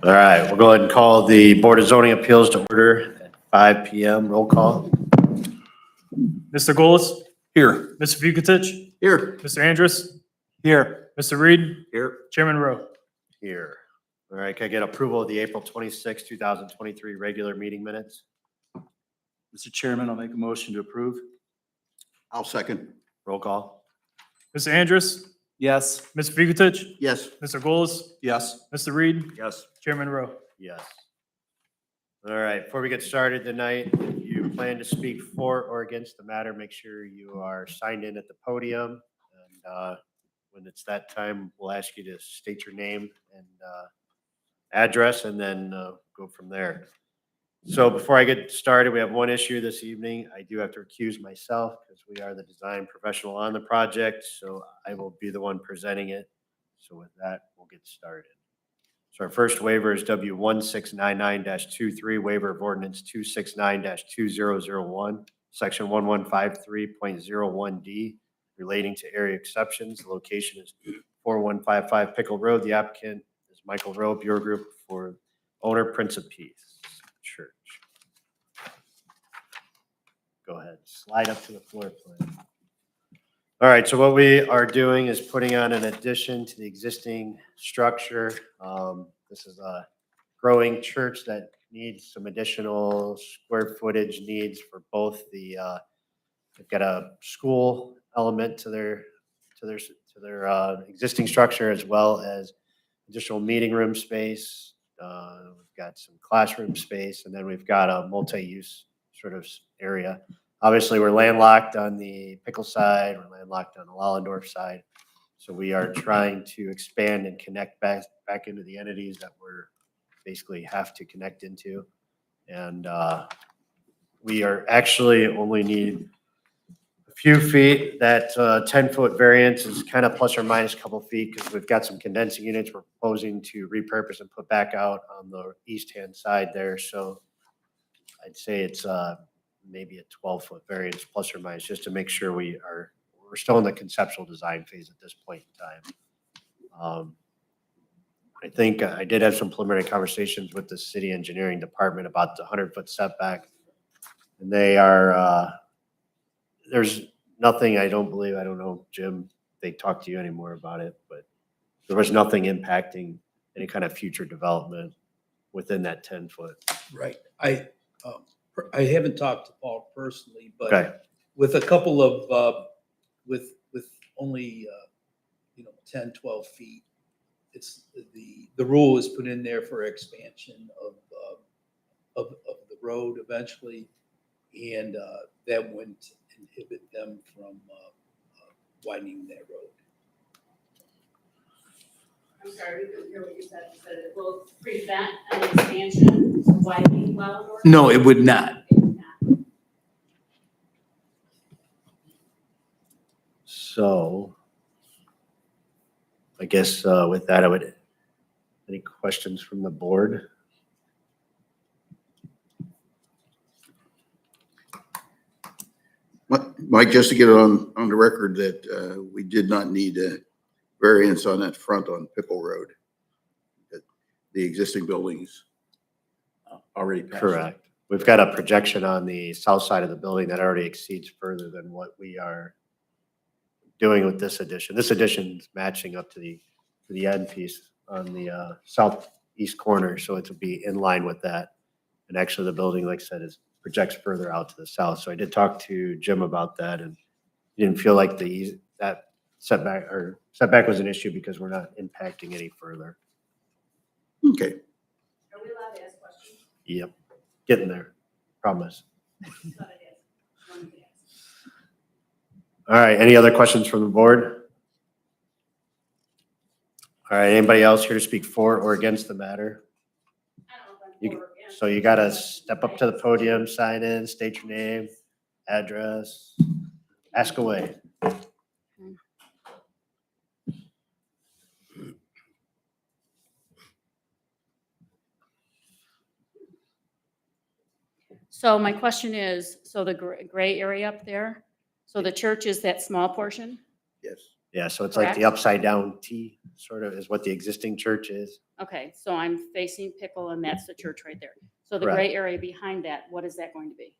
All right, we'll go ahead and call the Board of Zoning Appeals to order at 5 PM. Roll call. Mr. Golis, Here. Mr. Vukotic, Here. Mr. Andrus, Here. Mr. Reed, Here. Chairman Rowe. Here. All right, can I get approval of the April 26, 2023 regular meeting minutes? Mr. Chairman, I'll make a motion to approve. I'll second. Roll call. Mr. Andrus, Yes. Mr. Vukotic, Yes. Mr. Golis, Yes. Mr. Reed, Yes. Chairman Rowe. Yes. All right, before we get started tonight, if you plan to speak for or against the matter, make sure you are signed in at the podium. And when it's that time, we'll ask you to state your name and address and then go from there. So before I get started, we have one issue this evening. I do have to recuse myself because we are the design professional on the project, so I will be the one presenting it. So with that, we'll get started. So our first waiver is W 1699-23, waiver of ordinance 269-2001, section 1153.01D, relating to area exceptions. The location is 4155 Pickle Road. The applicant is Michael Rowe, Bureau Group for owner, Prince of Peace Church. Go ahead, slide up to the floor plan. All right, so what we are doing is putting on an addition to the existing structure. This is a growing church that needs some additional square footage needs for both the, they've got a school element to their existing structure, as well as additional meeting room space. We've got some classroom space, and then we've got a multi-use sort of area. Obviously, we're landlocked on the Pickle side, we're landlocked on the Lallendorf side. So we are trying to expand and connect back into the entities that we're basically have to connect into. And we are actually only need a few feet. That 10-foot variance is kind of plus or minus a couple feet because we've got some condensing units we're proposing to repurpose and put back out on the east-hand side there. So I'd say it's maybe a 12-foot variance plus or minus, just to make sure we're still in the conceptual design phase at this point in time. I think I did have some preliminary conversations with the city engineering department about the 100-foot setback. And they are, there's nothing, I don't know, Jim, they talked to you anymore about it, but there was nothing impacting any kind of future development within that 10-foot. Right. I haven't talked to Paul personally, but Okay. with a couple of, with only, 10, 12 feet, it's the rule is put in there for expansion of the road eventually. And that wouldn't inhibit them from widening that road. I'm sorry, we couldn't hear what you said. You said it will prevent an expansion of widening Lallendorf? No, it would not. It would not. So I guess with that, any questions from the board? Mike, just to get it on the record that we did not need a variance on that front on Pickle Road. That the existing buildings already passed. Correct. We've got a projection on the south side of the building that already exceeds further than what we are doing with this addition. This addition is matching up to the end piece on the southeast corner, so it will be in line with that. And actually, the building, like I said, projects further out to the south. So I did talk to Jim about that, and he didn't feel like that setback was an issue because we're not impacting any further. Okay. Are we allowed to ask questions? Yep, getting there, promise. I thought I'd ask one thing. All right, any other questions from the board? All right, anybody else here to speak for or against the matter? I don't know if I'm for or against. So you gotta step up to the podium, sign in, state your name, address, ask away. So my question is, so the gray area up there, so the church is that small portion? Yes. Yeah, so it's like the Correct. upside down T sort of is what the existing church is. Okay, so I'm facing Pickle and that's the church right there. So the Correct. gray area behind that, what is that going to be?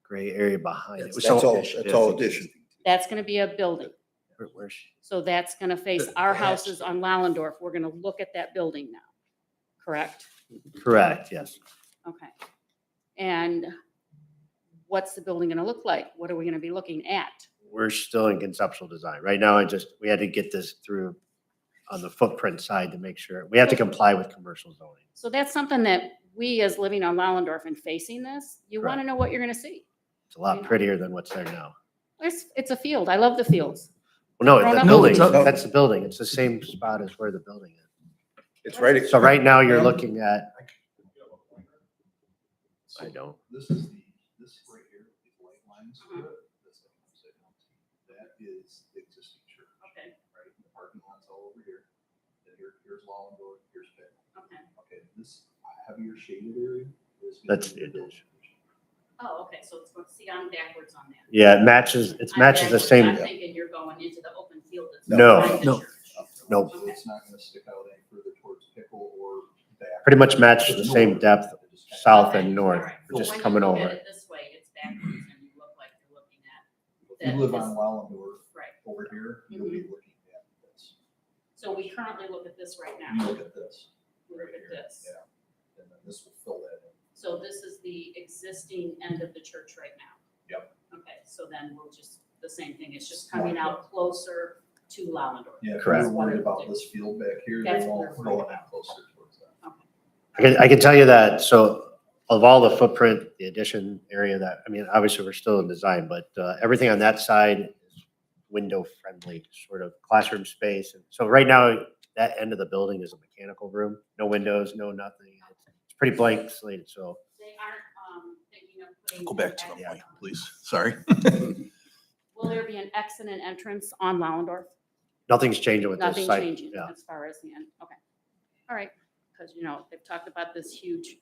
Gray area behind it. That's So- all, that's all addition. That's gonna be a building. Where's she? So that's gonna face our houses on Lallendorf. We're gonna look at that building now. Correct? Correct, yes. Okay. And what's the building gonna look like? What are we gonna be looking at? We're still in conceptual design. Right now, we had to get this through on the footprint side to make sure, we have to comply with commercial zoning. So that's something that we as living on Lallendorf and facing this, you wanna Correct. know what you're gonna see. It's a lot prettier than what's there now. It's a field. I love the fields. Well, no, Grown the up- building, No, it's- that's the building. It's the same spot as where the building is. It's right. So right now, you're looking at, I don't, This is this right here, these white lines, that's the homestead county. That is the existing church, Okay, right? The parking lot's all over here. Then here's Lallendorf, here's Pitt. okay. Okay, this heavier shaded area is. That's the addition. Oh, okay, so it's, see, I'm backwards on that. Yeah, it matches the I'm backwards. same. I'm thinking you're going into the open field that's No. behind the No. church. Nope. So it's not gonna stick out any further towards Pickle or back. Pretty much matches the same depth, south Okay, and north, all right. We're just When you coming look at over. it this way, it's backwards and you look like you're looking at, If you live that on is- Wallendorf right. over here, you'll be looking at this. So we currently look at this right You now. look at this. We look at this. Yeah, and then this will fill that in. So this is the existing end of the church right now. Yep. Okay, so then we'll just, the same thing, it's just coming out closer to Lallendorf. Yeah, if Correct. you're worried about this field back here, That's they what won't we're go worried any about. closer towards that. I can tell you that, so of all the footprint, the addition area that, I mean, obviously, we're still in design, but everything on that side is window friendly, sort of classroom space. And so right now, that end of the building is a mechanical room, no windows, no nothing. It's pretty blank slate, so. They aren't, thinking of putting. Go an back to the exit. mic, please. Sorry. Will there be an exit and entrance on Lallendorf? Nothing's changing with this Nothing site. changing Yeah. as far as the end, okay. All right, because, they've talked about this huge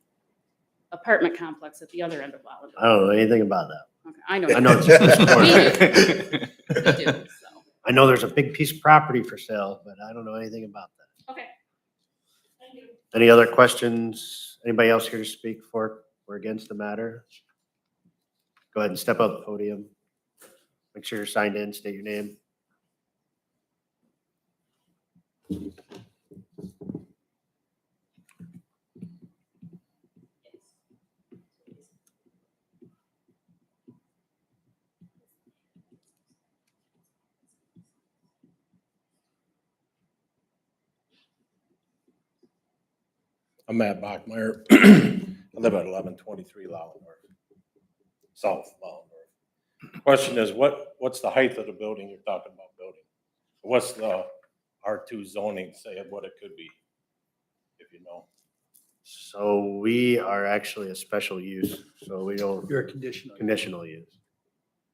apartment complex at the other end of Lallendorf. I don't know anything about that. Okay, I know. I know it's just this corner. We do, so, I know there's a big piece of property for sale, but I don't know anything about that. okay. Thank you. Any other questions? Anybody else here to speak for or against the matter? Go ahead and step up to the podium. Make sure you're signed in, state your name. I'm Matt Bachmeyer. I live at 1123 Lallendorf, South Lallendorf. Question is, what's the height of the building you're talking about building? What's the R2 zoning say of what it could be, if you know? So we are actually a special use, so we don't, You're a conditional. conditional use.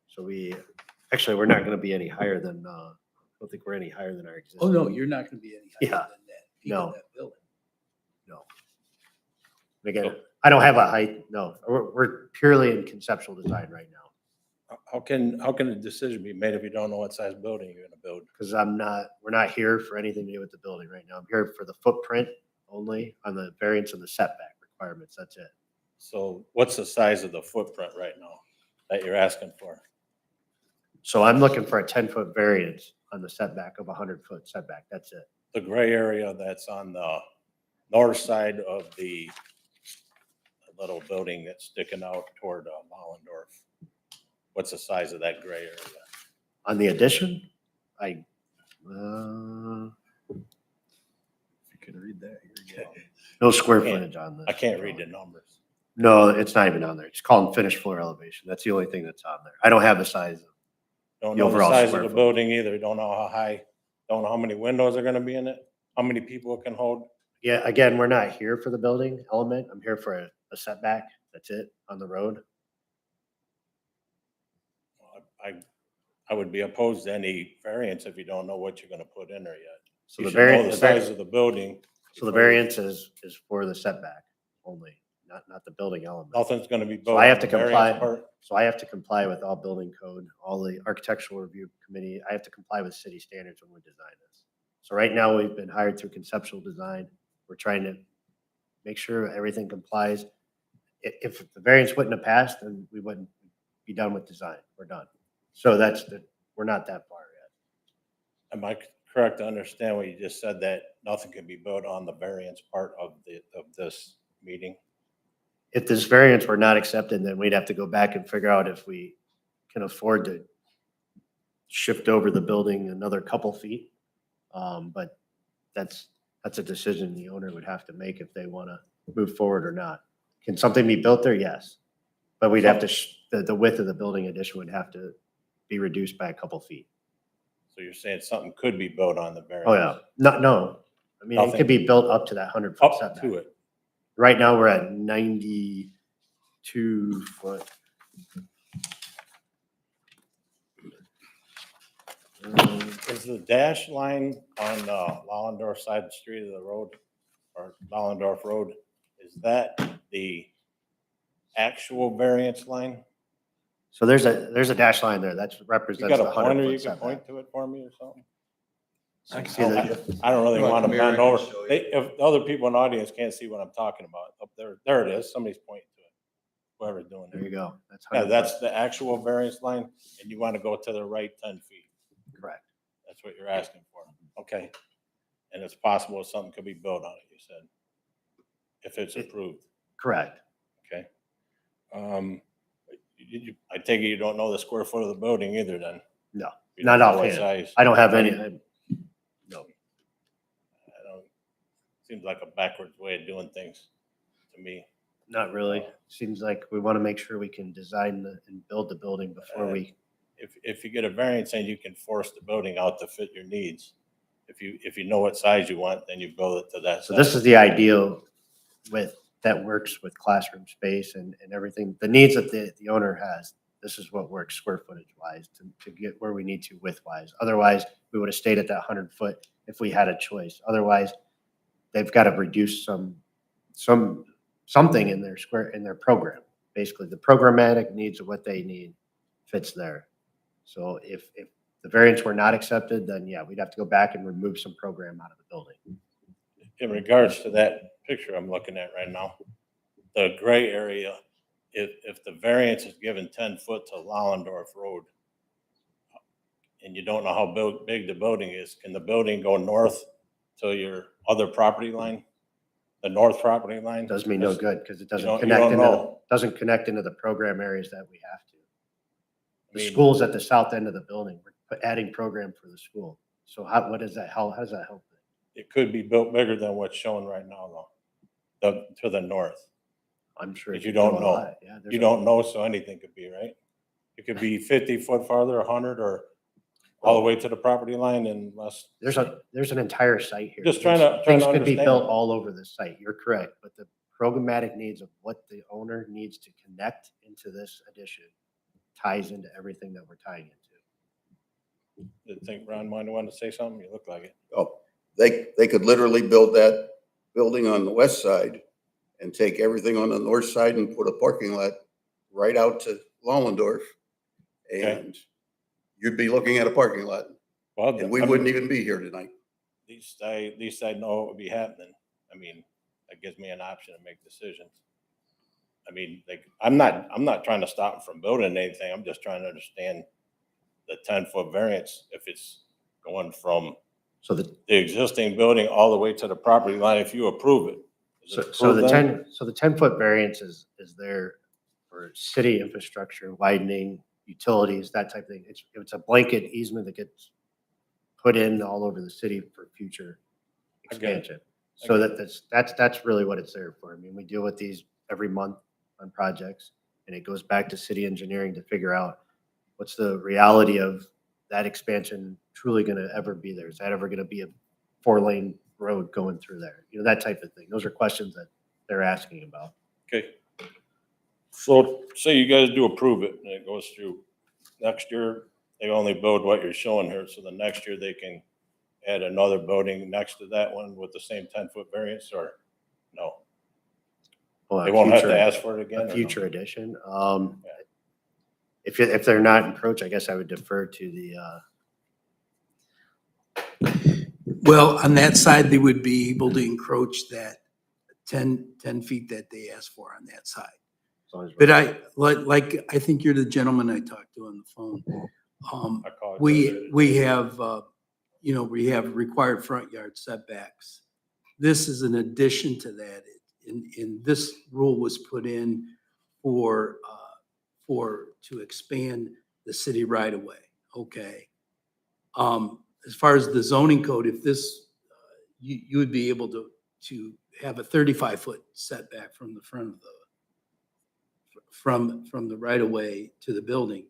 So we're not gonna be any higher than, I don't think we're any higher than our existing. Oh, no, you're not gonna be any Yeah. higher than that. peak of No. that building. Again, I don't have a height, no. We're purely in conceptual design right now. How can a decision be made if you don't know what size building you're gonna build? Because we're not here for anything to do with the building right now. I'm here for the footprint only on the variance and the setback requirements. That's it. So what's the size of the footprint right now that you're asking for? So I'm looking for a 10-foot variance on the setback of a 100-foot setback. That's it. The gray area that's on the north side of the little building that's sticking out toward Mollendorf. What's the size of that gray area? On the addition, If you can read that, here you go. no square Can't- footage on this. I can't read the numbers. No, it's not even on there. It's called finished floor elevation. That's the only thing that's on there. I don't have the size. Don't The know the overall size square of the footage. building either. Don't know how high, don't know how many windows are gonna be in it, how many people it can hold. Yeah, again, we're not here for the building element. I'm here for a setback. That's it on the road. I would be opposed to any variance if you don't know what you're gonna put in there yet. So You the should know variance, the size of the building. so the before you- variance is for the setback only, not the building element. Nothing's gonna be So built I have on to the variance comply. part? So I have to comply with all building code, all the architectural review committee. I have to comply with city standards when we design this. So right now, we've been hired through conceptual design. We're trying to make sure everything complies. If the variance wouldn't have passed, then we wouldn't be done with design. We're done. So we're not that far yet. Am I correct to understand what you just said, that nothing can be built on the variance part of this meeting? If this variance were not accepted, then we'd have to go back and figure out if we can afford to shift over the building another couple feet. But that's a decision the owner would have to make if they want to move forward or not. Can something be built there? Yes. But we'd have to, the width of the building addition would have to be reduced by a couple feet. So you're saying something could be built on the variance? Oh, yeah. No. I mean, it could be built up to that 100-foot Up setback. to it. Right now, we're at 92 foot. Is the dash line on Lollendorf side of the street of the road, or Lollendorf Road, is that the actual variance line? So there's a dash line there. That You represents got the a pointer 100-foot you can setback. point to it for me or something? So you see the- I don't really You want want to the mirror, I bend can over. show you. If the other people in the audience can't see what I'm talking about, up there it is. Somebody's pointing to it. Whoever's doing There it. you go. That's Yeah, 100 that's foot. the actual variance line, and you want to go to the right 10 feet. Correct. That's what you're asking for. Okay. And it's possible something could be built on it, you said, if it's approved. Correct. Okay. I take it you don't know the square foot of the building either then? No, You not don't know what offhand. size? I don't have any. No. I don't, seems like a backwards way of doing things to me. Not really. Seems like we want to make sure we can design and build the building before we, If you get a variance and you can force the building out to fit your needs, if you know what size you want, then you build it to that so size. this is the ideal that works with classroom space and everything. The needs that the owner has, this is what works square footage wise to get where we need to width wise. Otherwise, we would have stayed at that 100 foot if we had a choice. Otherwise, they've got to reduce something in their program. Basically, the programmatic needs of what they need fits there. So if the variance were not accepted, then yeah, we'd have to go back and remove some program out of the building. In regards to that picture I'm looking at right now, the gray area, if the variance is given 10 foot to Lollendorf Road, and you don't know how big the building is, can the building go north to your other property line? The north property line? Does me no good because it You doesn't don't connect know. into the program areas that we have to. I The mean, school's at the south end of the building. We're adding program for the school. So how does that help? How does that help? it could be built bigger than what's shown right now, though, to the north. I'm sure. But it you could go don't a know. lot. Yeah, there's You a- don't know, so anything could be, right? It could be 50 foot farther, 100, or all the way to the property line and less. There's an entire site here. Just trying to Things could be understand. built all over the site. You're correct, but the programmatic needs of what the owner needs to connect into this addition ties into everything that we're tying into. Did think Ron might want to say something? You look like it. Oh, they could literally build that building on the west side and take everything on the north side and put a parking lot right out to Lollendorf. And you'd be looking at a parking lot, Well, and we wouldn't even be here tonight. at least I know what would be happening. I mean, that gives me an option to make decisions. I mean, like, I'm not trying to stop them from building anything. I'm just trying to understand the 10-foot variance, if it's going from So the existing building all the way to the property line, if you approve it. Is it So the approved then? 10-foot variance is there for city infrastructure, widening, utilities, that type of thing. It's a blanket easement that gets put in all over the city for future I get it. expansion. So that's really what it's there for. I mean, we deal with these every month on projects, and it goes back to city engineering to figure out what's the reality of that expansion truly going to ever be there? Is that ever going to be a 4-lane road going through there? You know, that type of thing. Those are questions that they're asking about. Okay. So say you guys do approve it and it goes through. Next year, they only build what you're showing here, so the next year they can add another building next to that one with the same 10-foot variance, or no? Well, They won't have to future- ask for it again? or A no? future edition. If they're not encroached, I guess I would defer to the, Well, on that side, they would be able to encroach that 10 feet that they asked for on that side. as long as But we're- I think you're the gentleman I talked to on the phone. I call it We have, we have required front yard setbacks. This is an addition to that. This rule was put in to expand the city right away. Okay. As far as the zoning code, if this, you would be able to have a 35-foot setback from the front of from the right of way to the building.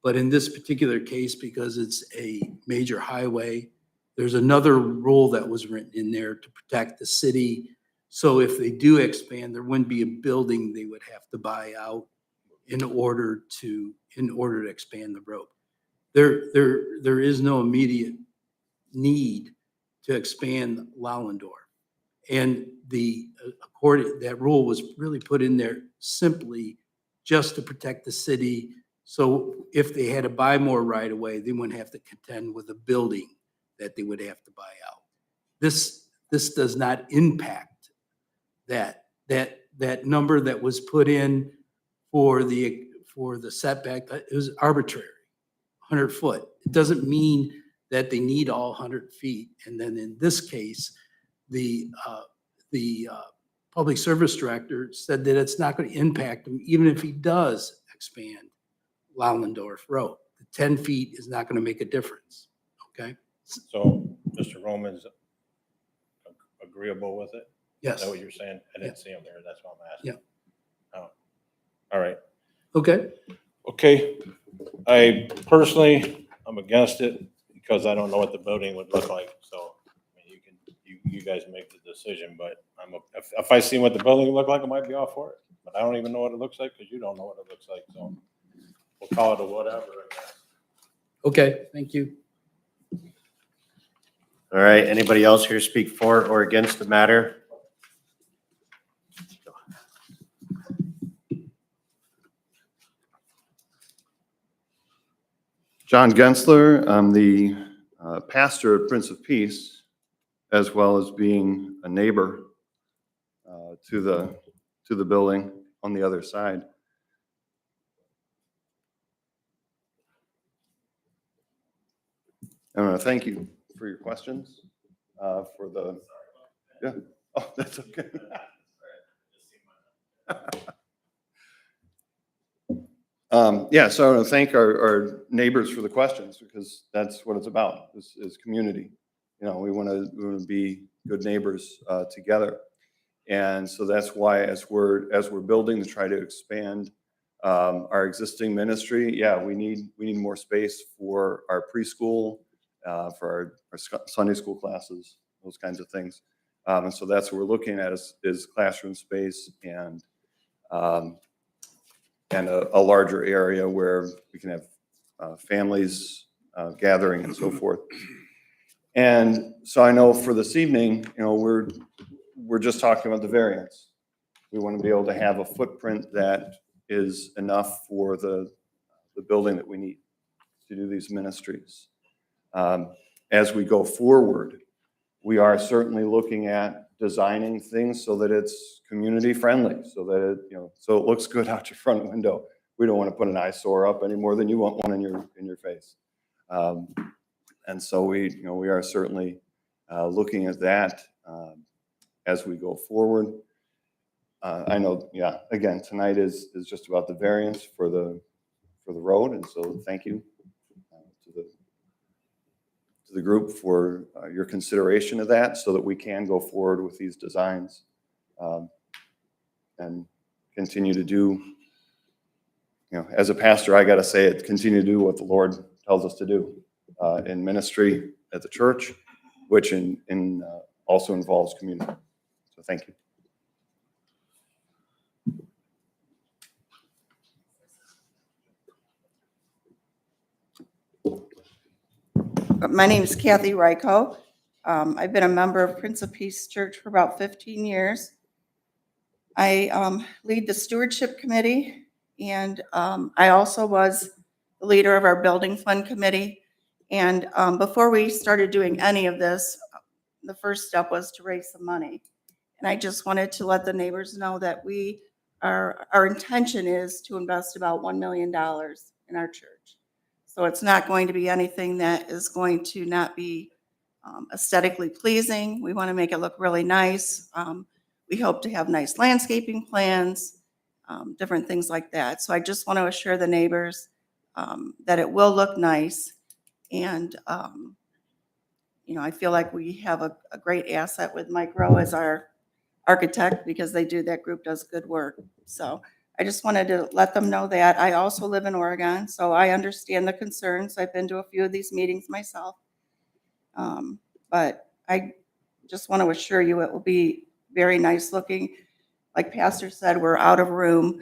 But in this particular case, because it's a major highway, there's another rule that was written in there to protect the city. So if they do expand, there wouldn't be a building they would have to buy out in order to expand the road. There is no immediate need to expand Lallendorf. And that rule was really put in there simply just to protect the city. So if they had to buy more right away, they wouldn't have to contend with a building that they would have to buy out. This does not impact that number that was put in for the setback. It was arbitrary, 100 foot. It doesn't mean that they need all 100 feet. And then in this case, the public service director said that it's not going to impact him, even if he does expand Lallendorf Road. The 10 feet is not going to make a difference, okay? So Mr. Roman's agreeable with it? Is Yes, that what you're saying? I didn't see him there. That's what I'm asking. Yeah. Oh, all right. okay, Okay. I personally, I'm against it because I don't know what the building would look like. So I mean, you guys make the decision, but if I see what the building would look like, I might be all for it. But I don't even know what it looks like because you don't know what it looks like. So we'll call it a whatever, I guess. okay, thank you. All right, anybody else here speak for or against the matter? John Gensler, I'm the pastor at Prince of Peace, as well as being a neighbor to the building on the other side. I want to thank you for your questions, yeah, oh, that's okay. Yeah, so I want to thank our neighbors for the questions because that's what it's about, is community. You know, we want to be good neighbors together. And so that's why as we're building to try to expand our existing ministry, yeah, we need more space for our preschool, for our Sunday school classes, those kinds of things. And so that's what we're looking at is classroom space and a larger area where we can have families gathering and so forth. And so I know for this evening, you know, we're just talking about the variance. We want to be able to have a footprint that is enough for the building that we need to do these ministries. As we go forward, we are certainly looking at designing things so that it's community friendly, so that it, you know, so it looks good out your front window. We don't want to put an eyesore up any more than you want one in your face. And so we are certainly looking at that as we go forward. I know, yeah, again, tonight is just about the variance for the road, and so thank you to the group for your consideration of that, so that we can go forward with these designs and continue to do. You know, as a pastor, I got to say it: continue to do what the Lord tells us to do in ministry at the church, which also involves community. So thank you. My name is Kathy Ryko. I've been a member of Prince of Peace Church for about 15 years. I lead the stewardship committee, and I also was the leader of our building fund committee. And before we started doing any of this, the first step was to raise some money. And I just wanted to let the neighbors know that our intention is to invest about $1 million in our church. So it's not going to be anything that is going to not be aesthetically pleasing. We want to make it look really nice. We hope to have nice landscaping plans, different things like that. So I just want to assure the neighbors that it will look nice. And, I feel like we have a great asset with Mike Rowe as our architect, because that group does good work. So I just wanted to let them know that. I also live in Oregon, so I understand the concerns. I've been to a few of these meetings myself. But I just want to assure you it will be very nice looking. Like Pastor said, we're out of room.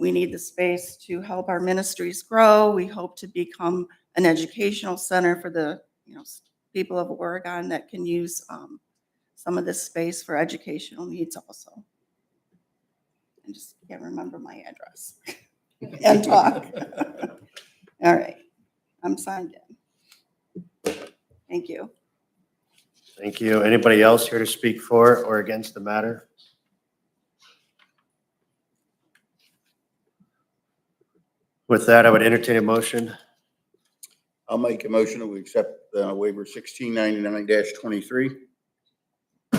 We need the space to help our ministries grow. We hope to become an educational center for the people of Oregon that can use some of this space for educational needs also. I just can't remember my address and talk. All right, I'm signed in. Thank you. Thank you. Anybody else here to speak for or against the matter? With that, I would entertain a motion. I'll make a motion that we accept waiver 1699-23.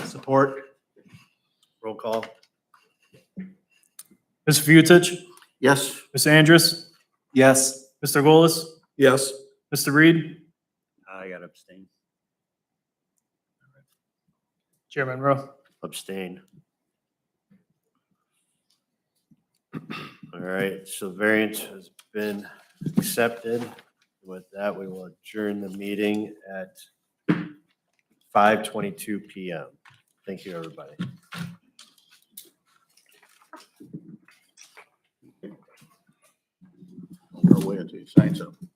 Support. Roll call. Ms. Vucich, Yes. Ms. Andrus, Yes. Mr. Golis, Yes. Mr. Reed, I got to abstain. Chairman Rowe. Abstain. All right, so variance has been accepted. With that, we will adjourn the meeting at 5:22 PM. Thank you, everybody. I'll wait until you sign something.